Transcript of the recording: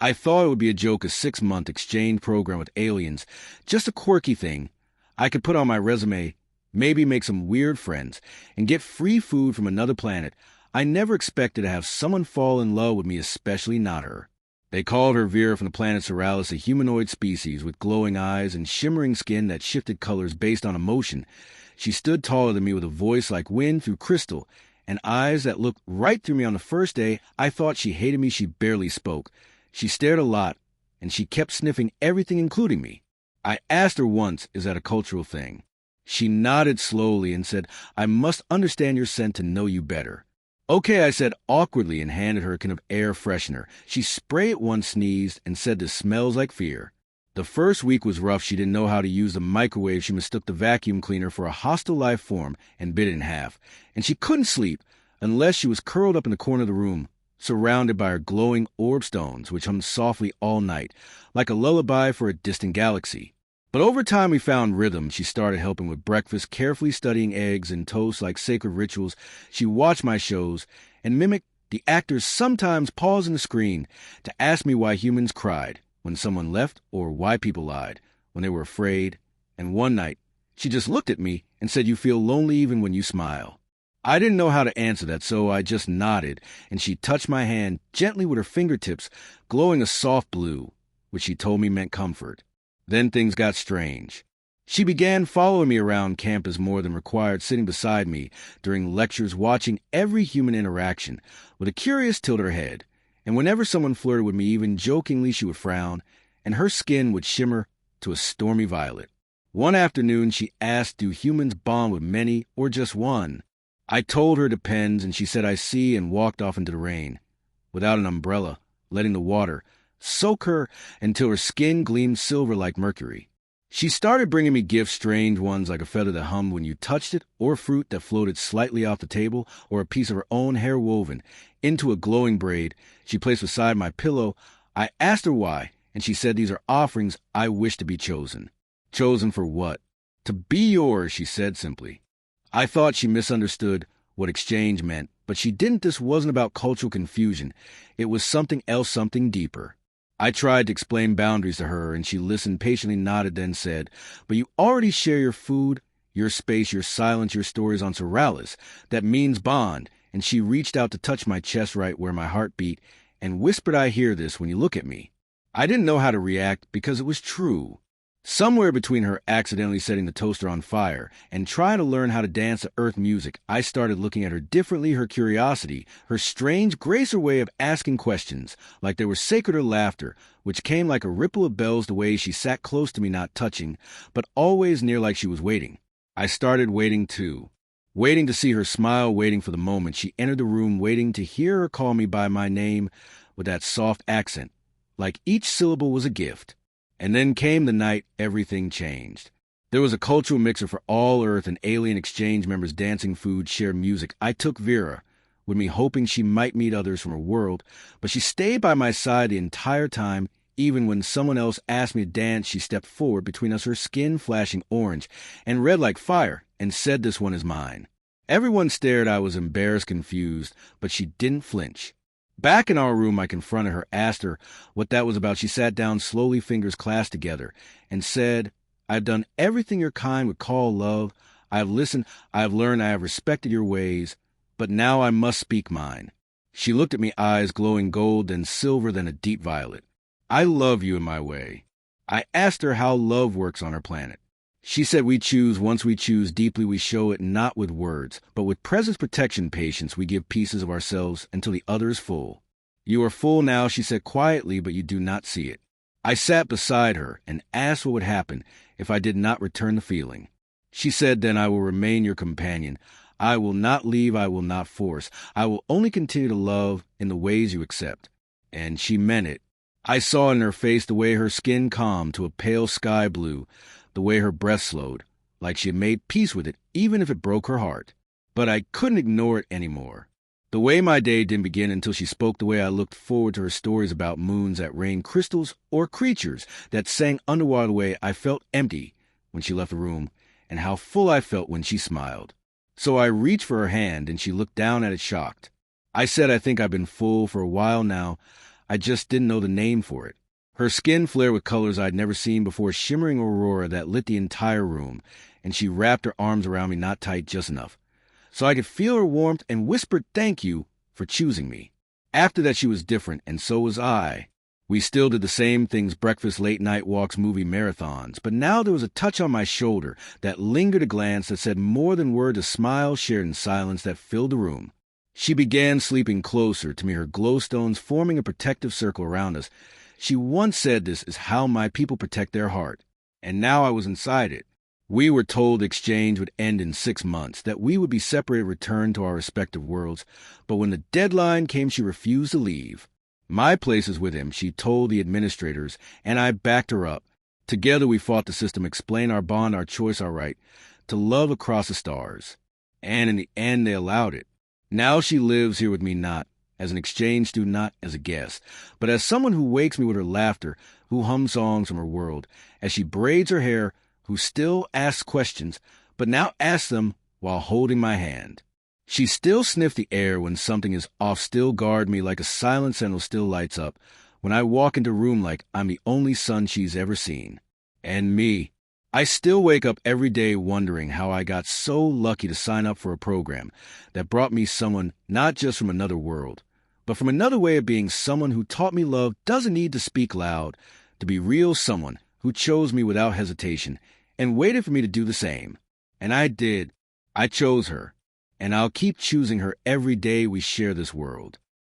I thought it would be a joke, a 6-month exchange program with aliens, just a quirky thing I could put on my resume, maybe make some weird friends, and get free food from another planet. I never expected to have someone fall in love with me, especially not her. They called her Vera from the planet Soralis, a humanoid species with glowing eyes and shimmering skin that shifted colors based on emotion. She stood taller than me with a voice like wind through crystal, and eyes that looked right through me. On the first day, I thought she hated me. She barely spoke. She stared a lot, and she kept sniffing everything, including me. I asked her once, is that a cultural thing? She nodded slowly and said, I must understand your scent to know you better. Okay, I said awkwardly and handed her a can of air freshener. She sprayed it once, sneezed, and said, this smells like fear. The first week was rough. She didn't know how to use the microwave. She mistook the vacuum cleaner for a hostile life form and bit it in half. And she couldn't sleep unless she was curled up in the corner of the room, surrounded by her glowing orb stones, which hummed softly all night, like a lullaby for a distant galaxy. But over time we found rhythm. She started helping with breakfast, carefully studying eggs and toast like sacred rituals. She watched my shows and mimicked the actors sometimes pausing the screen to ask me why humans cried when someone left, or why people lied when they were afraid. And one night, she just looked at me and said, you feel lonely even when you smile. I didn't know how to answer that, so I just nodded, and she touched my hand gently with her fingertips, glowing a soft blue, which she told me meant comfort. Then things got strange. She began following me around campus more than required, sitting beside me during lectures, watching every human interaction with a curious tilt of her head. And whenever someone flirted with me, even jokingly, she would frown, and her skin would shimmer to a stormy violet. One afternoon, she asked, do humans bond with many or just one? I told her it depends, and she said, I see, and walked off into the rain, without an umbrella, letting the water soak her until her skin gleamed silver like mercury. She started bringing me gifts, strange ones like a feather that hummed when you touched it, or fruit that floated slightly off the table, or a piece of her own hair woven into a glowing braid she placed beside my pillow. I asked her why, and she said, these are offerings I wish to be chosen. Chosen for what? To be yours, she said simply. I thought she misunderstood what exchange meant, but she didn't. This wasn't about cultural confusion. It was something else, something deeper. I tried to explain boundaries to her, and she listened, patiently nodded, then said, but you already share your food, your space, your silence, your stories on Soralis. That means bond. And she reached out to touch my chest right where my heart beat and whispered, I hear this when you look at me. I didn't know how to react because it was true. Somewhere between her accidentally setting the toaster on fire and trying to learn how to dance to earth music, I started looking at her differently, her curiosity, her strange grace, her way of asking questions, like they were sacred, or laughter, which came like a ripple of bells, the way she sat close to me, not touching, but always near, like she was waiting. I started waiting too. Waiting to see her smile, waiting for the moment she entered the room, waiting to hear her call me by my name with that soft accent, like each syllable was a gift. And then came the night everything changed. There was a cultural mixer for all Earth and alien exchange members, dancing, food, shared music. I took Vera with me, hoping she might meet others from her world, but she stayed by my side the entire time. Even when someone else asked me to dance, she stepped forward between us, her skin flashing orange and red like fire, and said, this one is mine. Everyone stared. I was embarrassed, confused, but she didn't flinch. Back in our room, I confronted her, asked her what that was about. She sat down slowly, fingers clasped together, and said, I've done everything your kind would call love. I have listened, I have learned, I have respected your ways, but now I must speak mine. She looked at me, eyes glowing gold, then silver, then a deep violet. I love you in my way. I asked her how love works on our planet. She said, we choose. Once we choose deeply, we show it not with words, but with presence, protection, patience. We give pieces of ourselves until the other is full. You are full now, she said quietly, but you do not see it. I sat beside her and asked what would happen if I did not return the feeling. She said, then I will remain your companion. I will not leave, I will not force. I will only continue to love in the ways you accept. And she meant it. I saw in her face the way her skin calmed to a pale sky blue, the way her breath slowed, like she had made peace with it, even if it broke her heart. But I couldn't ignore it anymore. The way my day didn't begin until she spoke, the way I looked forward to her stories about moons that rained crystals or creatures that sang underwater, the way I felt empty when she left the room, and how full I felt when she smiled. So I reached for her hand, and she looked down at it shocked. I said, I think I've been full for a while now. I just didn't know the name for it. Her skin flared with colors I'd never seen before, shimmering aurora that lit the entire room, and she wrapped her arms around me, not tight, just enough, so I could feel her warmth, and whispered thank you for choosing me. After that, she was different, and so was I. We still did the same things: breakfast, late night walks, movie marathons. But now there was a touch on my shoulder that lingered, a glance that said more than words, a smile shared in silence that filled the room. She began sleeping closer to me, her glowstones forming a protective circle around us. She once said, "This is how my people protect their heart." And now I was inside it. We were told the exchange would end in 6 months, that we would be separated, returned to our respective worlds. But when the deadline came, she refused to leave. My place is with him, she told the administrators, and I backed her up. Together we fought the system, explained our bond, our choice, our right to love across the stars. And in the end, they allowed it. Now she lives here with me, not as an exchange student, not as a guest, but as someone who wakes me with her laughter, who hums songs from her world, as she braids her hair, who still asks questions, but now asks them while holding my hand. She still sniffs the air when something is off, still guard me like a silent sentinel, still lights up when I walk into a room like I'm the only sun she's ever seen. And me, I still wake up every day wondering how I got so lucky to sign up for a program that brought me someone not just from another world, but from another way of being, someone who taught me love doesn't need to speak loud to be real, someone who chose me without hesitation and waited for me to do the same. And I did. I chose her. And I'll keep choosing her every day we share this world.